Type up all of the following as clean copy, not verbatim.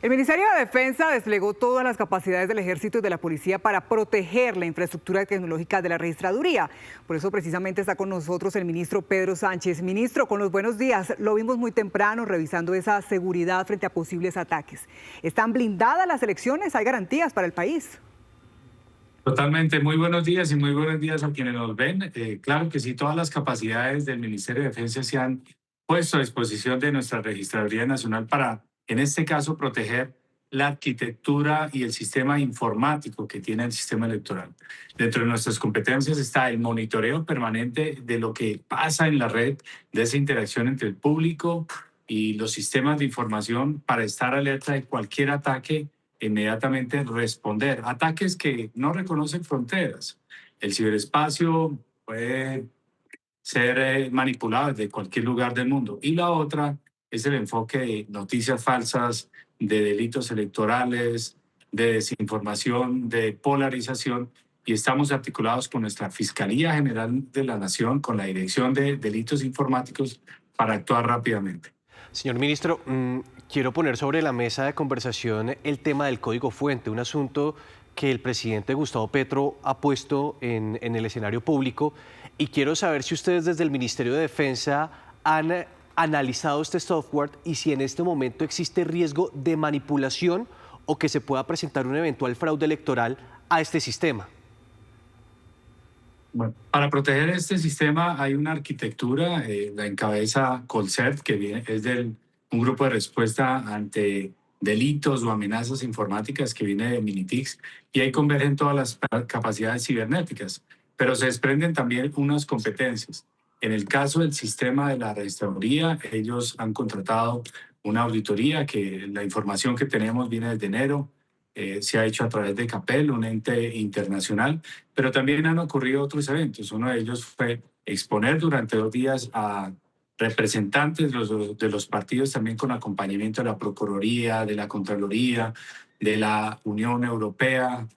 El Ministerio de Defensa desplegó todas las capacidades del Ejército y de la Policía para proteger la infraestructura tecnológica de la registraduría. Por eso precisamente está con nosotros el ministro Pedro Sánchez. Ministro, con los buenos días. Lo vimos muy temprano revisando esa seguridad frente a posibles ataques. ¿Están blindadas las elecciones? ¿Hay garantías para el país? Totalmente, muy buenos días y muy buenos días a quienes nos ven. Claro que sí, todas las capacidades del Ministerio de Defensa se han puesto a disposición de nuestra Registraduría Nacional para, en este caso, proteger la arquitectura y el sistema informático que tiene el sistema electoral. Dentro de nuestras competencias está el monitoreo permanente de lo que pasa en la red, de esa interacción entre el público y los sistemas de información para estar alerta de cualquier ataque, inmediatamente responder. Ataques que no reconocen fronteras. El ciberespacio puede ser manipulado desde cualquier lugar del mundo. Y la otra es el enfoque de noticias falsas, de delitos electorales, de desinformación, de polarización. Y estamos articulados con nuestra Fiscalía General de la Nación, con la Dirección de Delitos Informáticos, para actuar rápidamente. Señor ministro, quiero poner sobre la mesa de conversación el tema del código fuente, un asunto que el presidente Gustavo Petro ha puesto en el escenario público, y quiero saber si ustedes desde el Ministerio de Defensa han analizado este software y si en este momento existe riesgo de manipulación o que se pueda presentar un eventual fraude electoral a este sistema. Bueno, para proteger este sistema hay una arquitectura, la encabeza Colcert, que es un grupo de respuesta ante delitos o amenazas informáticas que viene de Minitix, y ahí convergen todas las capacidades cibernéticas, pero se desprenden también unas competencias. En el caso del sistema de la registraduría, ellos han contratado una auditoría que la información que tenemos viene desde enero. Se ha hecho a través de CAPEL, un ente internacional, pero también han ocurrido otros eventos. Uno de ellos fue exponer durante 2 días a representantes de los partidos, también con acompañamiento de la Procuraduría, de la Contraloría, de la Unión Europea,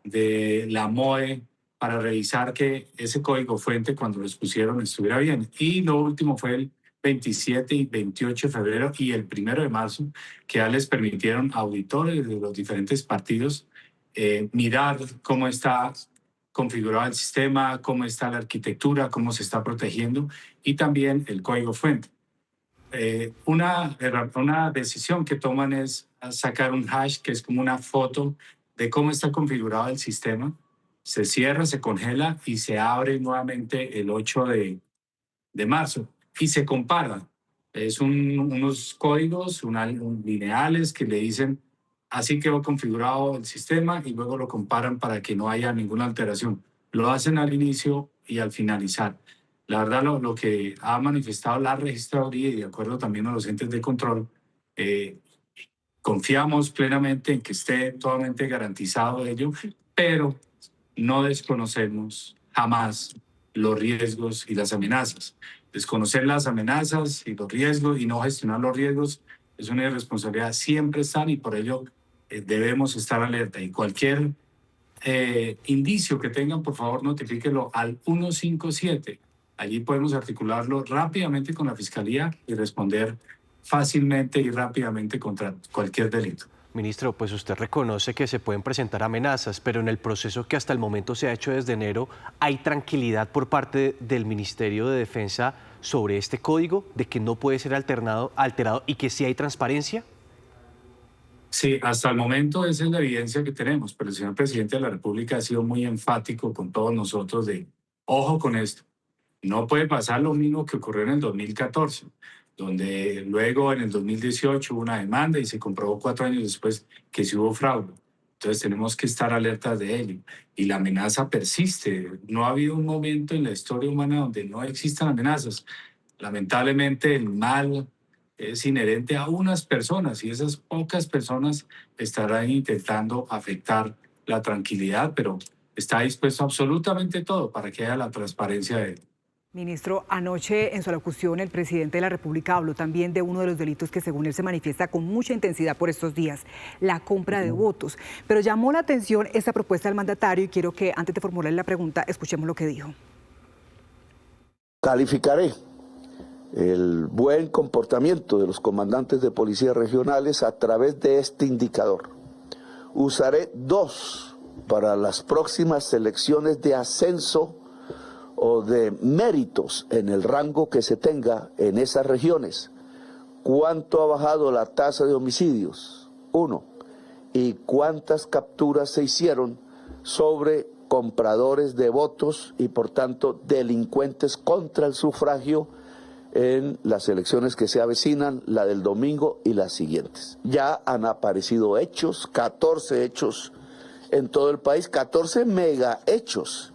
de la MOE, para revisar que ese código fuente, cuando lo expusieron, estuviera bien. Y lo último fue el 27 y 28 de febrero y el 1 de marzo, que ya les permitieron a auditores de los diferentes partidos mirar cómo está configurado el sistema, cómo está la arquitectura, cómo se está protegiendo, y también el código fuente. Una decisión que toman es sacar un hash, que es como una foto de cómo está configurado el sistema. Se cierra, se congela y se abre nuevamente el 8 de marzo. Y se compara. Es unos códigos lineales que le dicen así quedó configurado el sistema, y luego lo comparan para que no haya ninguna alteración. Lo hacen al inicio y al finalizar. La verdad, lo que ha manifestado la registraduría, y de acuerdo también a los entes de control, confiamos plenamente en que esté totalmente garantizado ello, pero no desconocemos jamás los riesgos y las amenazas. Desconocer las amenazas y los riesgos y no gestionar los riesgos es una irresponsabilidad. Siempre están, y por ello debemos estar alerta. Y cualquier indicio que tengan, por favor, notifíquelo al 157. Allí podemos articularlo rápidamente con la Fiscalía y responder fácilmente y rápidamente contra cualquier delito. Ministro, pues usted reconoce que se pueden presentar amenazas, pero en el proceso que hasta el momento se ha hecho desde enero, ¿hay tranquilidad por parte del Ministerio de Defensa sobre este código, de que no puede ser alterado y que sí hay transparencia? Sí, hasta el momento esa es la evidencia que tenemos, pero el señor presidente de la República ha sido muy enfático con todos nosotros de, ojo con esto, no puede pasar lo mismo que ocurrió en el 2014, donde luego en el 2018 hubo una demanda y se comprobó 4 años después que sí hubo fraude. Entonces tenemos que estar alertas de ello. Y la amenaza persiste. No ha habido un momento en la historia humana donde no existan amenazas. Lamentablemente el mal es inherente a unas personas, y esas pocas personas estarán intentando afectar la tranquilidad, pero está dispuesto a absolutamente todo para que haya la transparencia de él. Ministro, anoche en su alocución el presidente de la República habló también de uno de los delitos que según él se manifiesta con mucha intensidad por estos días, la compra de votos. Pero llamó la atención esta propuesta del mandatario y quiero que antes de formularle la pregunta escuchemos lo que dijo. Calificaré el buen comportamiento de los comandantes de policías regionales a través de este indicador. Usaré 2 para las próximas elecciones de ascenso o de méritos en el rango que se tenga en esas regiones. ¿Cuánto ha bajado la tasa de homicidios? 1. ¿Y cuántas capturas se hicieron sobre compradores de votos y por tanto delincuentes contra el sufragio en las elecciones que se avecinan, la del domingo y las siguientes? Ya han aparecido hechos, 14 hechos en todo el país, 14 mega hechos.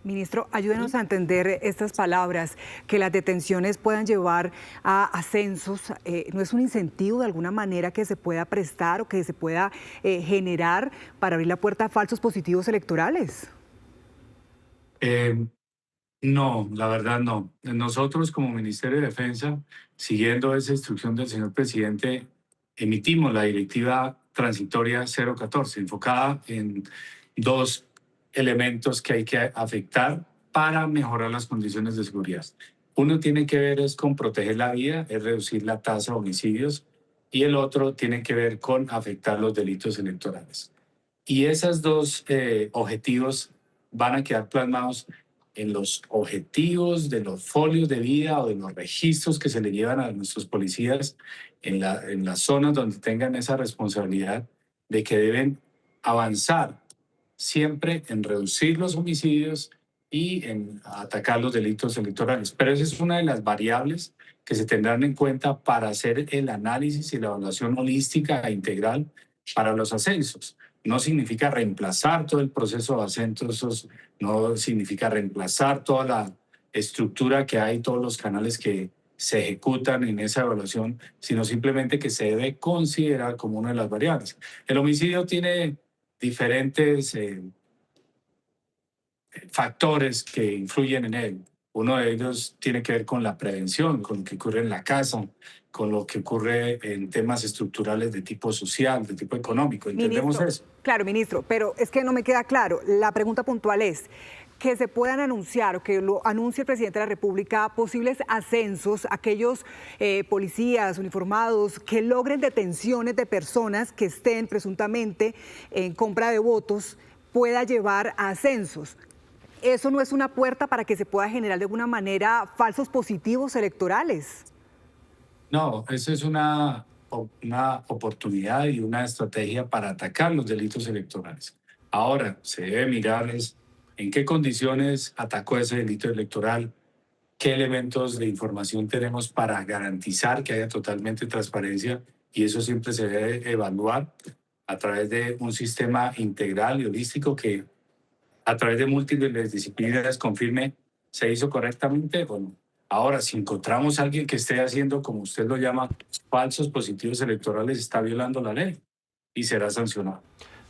Ministro, ayúdenos a entender estas palabras, que las detenciones puedan llevar a ascensos. ¿No es un incentivo de alguna manera que se pueda prestar o que se pueda generar para abrir la puerta a falsos positivos electorales? No, la verdad no. Nosotros como Ministerio de Defensa, siguiendo esa instrucción del señor presidente, emitimos la directiva transitoria 014, enfocada en 2 elementos que hay que afectar para mejorar las condiciones de seguridad. Uno tiene que ver es con proteger la vida, es reducir la tasa de homicidios, y el otro tiene que ver con afectar los delitos electorales. Y esos 2 objetivos van a quedar plasmados en los objetivos de los folios de vida o de los registros que se le llevan a nuestros policías en las zonas donde tengan esa responsabilidad de que deben avanzar siempre en reducir los homicidios y en atacar los delitos electorales. Pero esa es una de las variables que se tendrán en cuenta para hacer el análisis y la evaluación holística e integral para los ascensos. No significa reemplazar todo el proceso de ascensos, no significa reemplazar toda la estructura que hay, todos los canales que se ejecutan en esa evaluación, sino simplemente que se debe considerar como una de las variables. El homicidio tiene diferentes factores que influyen en él. Uno de ellos tiene que ver con la prevención, con lo que ocurre en la casa, con lo que ocurre en temas estructurales de tipo social, de tipo económico. ¿Entendemos eso? Claro, ministro, pero es que no me queda claro. La pregunta puntual es que se puedan anunciar o que lo anuncie el presidente de la República posibles ascensos, aquellos policías uniformados que logren detenciones de personas que estén presuntamente en compra de votos, pueda llevar a ascensos. ¿Eso no es una puerta para que se pueda generar de alguna manera falsos positivos electorales? No, eso es una oportunidad y una estrategia para atacar los delitos electorales. Ahora, se debe mirar en qué condiciones atacó ese delito electoral, qué elementos de información tenemos para garantizar que haya totalmente transparencia, y eso siempre se debe evaluar a través de un sistema integral y holístico que a través de múltiples disciplinas confirme se hizo correctamente o no. Ahora, si encontramos a alguien que esté haciendo, como usted lo llama, falsos positivos electorales, está violando la ley y será sancionado.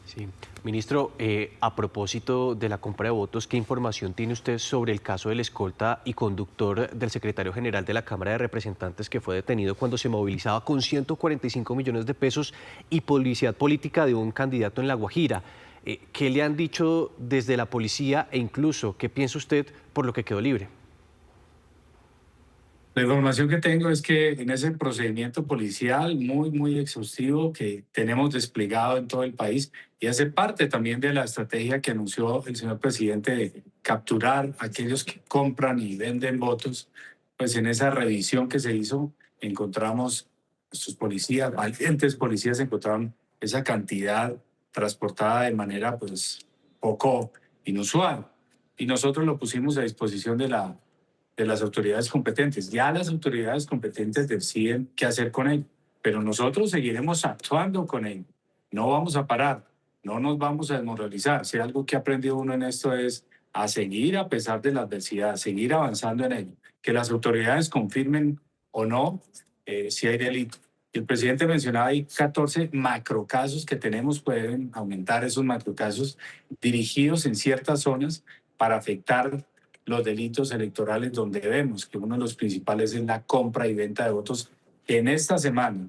Sí. Ministro, a propósito de la compra de votos, ¿qué información tiene usted sobre el caso del escolta y conductor del secretario general de la Cámara de Representantes que fue detenido cuando se movilizaba con 145 millones de pesos y publicidad política de un candidato en La Guajira? ¿Qué le han dicho desde la policía e incluso qué piensa usted por lo que quedó libre? La información que tengo es que en ese procedimiento policial muy exhaustivo que tenemos desplegado en todo el país, y hace parte también de la estrategia que anunció el señor presidente de capturar a aquellos que compran y venden votos, pues en esa revisión que se hizo encontramos sus policías, valientes policías, encontraron esa cantidad transportada de manera pues poco inusual, y nosotros lo pusimos a disposición de las autoridades competentes. Ya las autoridades competentes deciden qué hacer con él, pero nosotros seguiremos actuando con él. No vamos a parar, no nos vamos a desmoralizar. Si algo que ha aprendido uno en esto es a seguir a pesar de la adversidad, seguir avanzando en ello. Que las autoridades confirmen o no si hay delito. El presidente mencionaba hay 14 macrocasos que tenemos, pueden aumentar esos macrocasos dirigidos en ciertas zonas para afectar los delitos electorales, donde vemos que uno de los principales es la compra y venta de votos. En esta semana,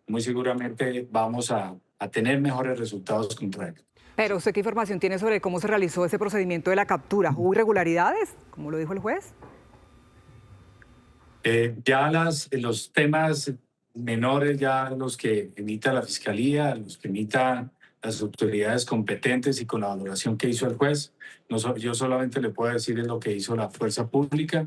muy seguramente vamos a tener mejores resultados contra él. Pero ¿usted qué información tiene sobre cómo se realizó ese procedimiento de la captura? ¿Hubo irregularidades, como lo dijo el juez? Ya los temas menores, ya los que emita la Fiscalía, los que emitan las autoridades competentes y con la valoración que hizo el juez, yo solamente le puedo decir es lo que hizo la fuerza pública,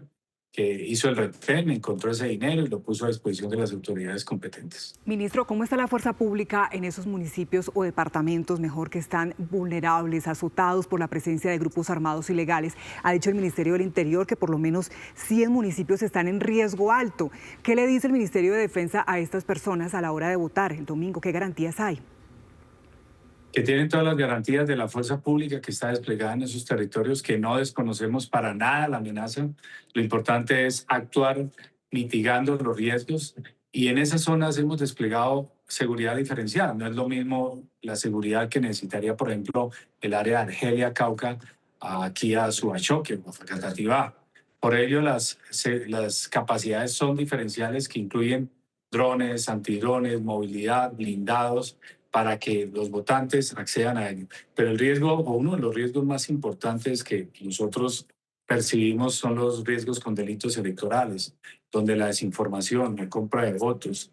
que hizo el retén, encontró ese dinero y lo puso a disposición de las autoridades competentes. Ministro, ¿cómo está la fuerza pública en esos municipios o departamentos, mejor, que están vulnerables, azotados por la presencia de grupos armados ilegales? Ha dicho el Ministerio del Interior que por lo menos 100 municipios están en riesgo alto. ¿Qué le dice el Ministerio de Defensa a estas personas a la hora de votar el domingo? ¿Qué garantías hay? Que tienen todas las garantías de la fuerza pública que está desplegada en esos territorios, que no desconocemos para nada la amenaza. Lo importante es actuar mitigando los riesgos y en esas zonas hemos desplegado seguridad diferencial. No es lo mismo la seguridad que necesitaría, por ejemplo, el área de Argelia, Cauca, aquí a Suachoque o a Facatativá. Por ello, las capacidades son diferenciales que incluyen drones, antidrones, movilidad, blindados, para que los votantes accedan a ello. Pero el riesgo, o uno de los riesgos más importantes que nosotros percibimos son los riesgos con delitos electorales, donde la desinformación, la compra de votos,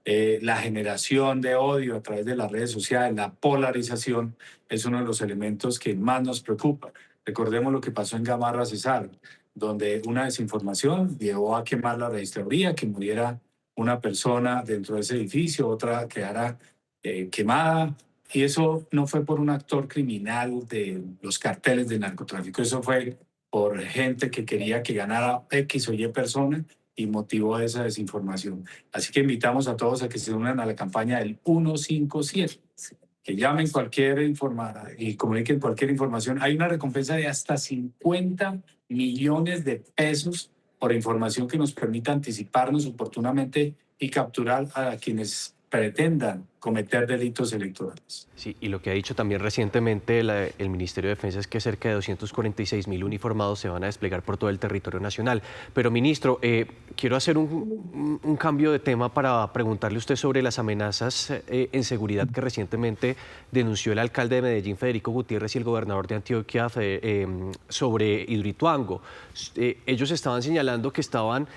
la generación de odio a través de las redes sociales, la polarización, es uno de los elementos que más nos preocupa. Recordemos lo que pasó en Gamarra Cesar, donde una desinformación llevó a quemar la registraduría, que muriera una persona dentro de ese edificio, otra quedara quemada, y eso no fue por un actor criminal de los carteles de narcotráfico, eso fue por gente que quería que ganara X o Y persona y motivó esa desinformación. Así que invitamos a todos a que se unan a la campaña del 157, que llamen cualquier información y comuniquen cualquier información. Hay una recompensa de hasta 50 millones de pesos por información que nos permita anticiparnos oportunamente y capturar a quienes pretendan cometer delitos electorales. Sí, y lo que ha dicho también recientemente el Ministerio de Defensa es que cerca de 246.000 uniformados se van a desplegar por todo el territorio nacional. Pero, ministro, quiero hacer un cambio de tema para preguntarle a usted sobre las amenazas en seguridad que recientemente denunció el alcalde de Medellín, Federico Gutiérrez, y el gobernador de Antioquia, sobre Hidroituango. Ellos estaban señalando que estaban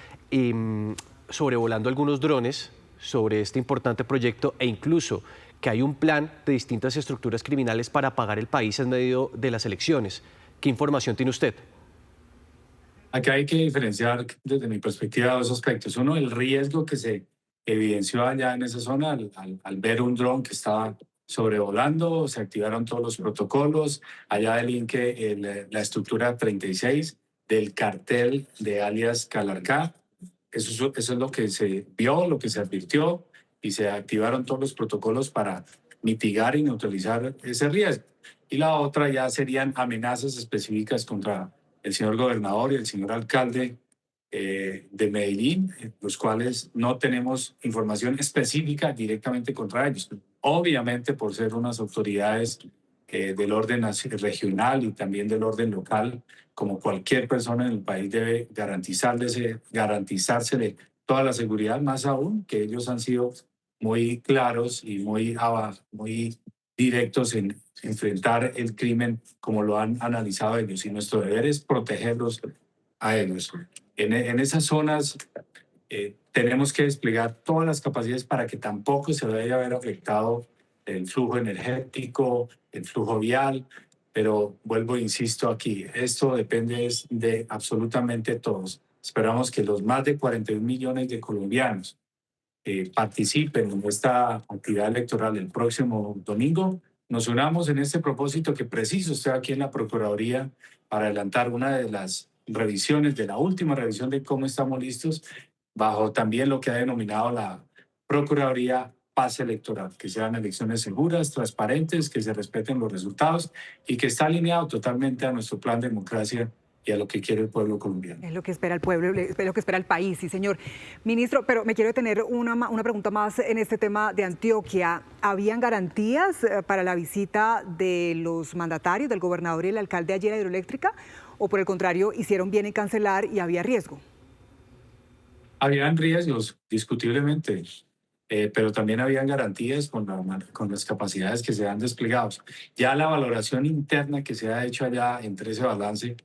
sobrevolando algunos drones sobre este importante proyecto e incluso que hay un plan de distintas estructuras criminales para apagar el país en medio de las elecciones. ¿Qué información tiene usted? Aquí hay que diferenciar desde mi perspectiva dos aspectos. Uno, el riesgo que se evidenció allá en esa zona al ver un dron que estaba sobrevolando, se activaron todos los protocolos, allá delinque la estructura 36 del cartel de alias Calarcá. Eso es lo que se vio, lo que se advirtió y se activaron todos los protocolos para mitigar y neutralizar ese riesgo. Y la otra ya serían amenazas específicas contra el señor gobernador y el señor alcalde de Medellín, los cuales no tenemos información específica directamente contra ellos. Obviamente por ser unas autoridades del orden regional y también del orden local, como cualquier persona en el país debe garantizársele toda la seguridad, más aún que ellos han sido muy claros y muy directos en enfrentar el crimen como lo han analizado ellos. Y nuestro deber es protegerlos a ellos. En esas zonas tenemos que desplegar todas las capacidades para que tampoco se vaya a ver afectado el flujo energético, el flujo vial, pero vuelvo e insisto aquí, esto depende de absolutamente todos. Esperamos que los más de 41 millones de colombianos participen en esta actividad electoral el próximo domingo. Nos unamos en este propósito que preciso estoy aquí en la Procuraduría para adelantar una de las revisiones, de la última revisión de cómo estamos listos, bajo también lo que ha denominado la Procuraduría Paz Electoral, que sean elecciones seguras, transparentes, que se respeten los resultados y que está alineado totalmente a nuestro plan de democracia y a lo que quiere el pueblo colombiano. Es lo que espera el pueblo, es lo que espera el país, sí, señor. Ministro, pero me quiero detener una pregunta más en este tema de Antioquia. ¿Habían garantías para la visita de los mandatarios, del gobernador y el alcalde ayer a Hidroeléctrica? ¿O por el contrario, hicieron bien en cancelar y había riesgo? Habían riesgos, discutiblemente. Pero también habían garantías con las capacidades que se han desplegado. Ya la valoración interna que se ha hecho allá, entre ese balance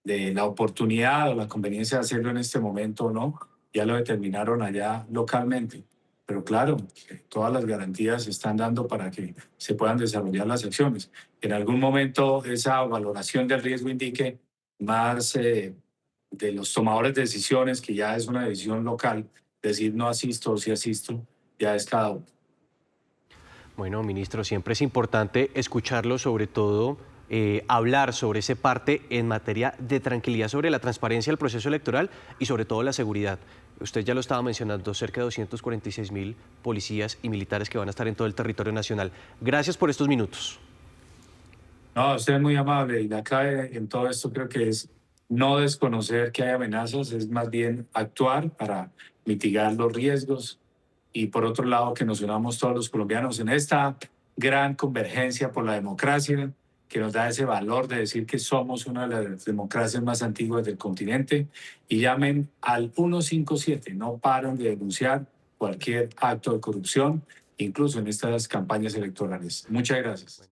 de la oportunidad o la conveniencia de hacerlo en este momento o no, nos ha llevado a que no haya riesgo. Pero igualmente ya lo determinaron allá localmente. Pero claro, todas las garantías se están dando para que se puedan desarrollar las acciones. En algún momento esa valoración del riesgo indique más de los tomadores de decisiones, que ya es una decisión local, decir no asisto o sí asisto, ya es cada uno. Bueno, ministro, siempre es importante escucharlo, sobre todo hablar sobre esa parte en materia de tranquilidad, sobre la transparencia del proceso electoral y sobre todo la seguridad. Usted ya lo estaba mencionando, cerca de 246.000 policías y militares que van a estar en todo el territorio nacional. Gracias por estos minutos. No, usted es muy amable y la clave en todo esto creo que es no desconocer que hay amenazas, es más bien actuar para mitigar los riesgos y por otro lado que nos unamos todos los colombianos en esta gran convergencia por la democracia que nos da ese valor de decir que somos una de las democracias más antiguas del continente y llamen al 157, no paren de denunciar cualquier acto de corrupción, incluso en estas campañas electorales. Muchas gracias.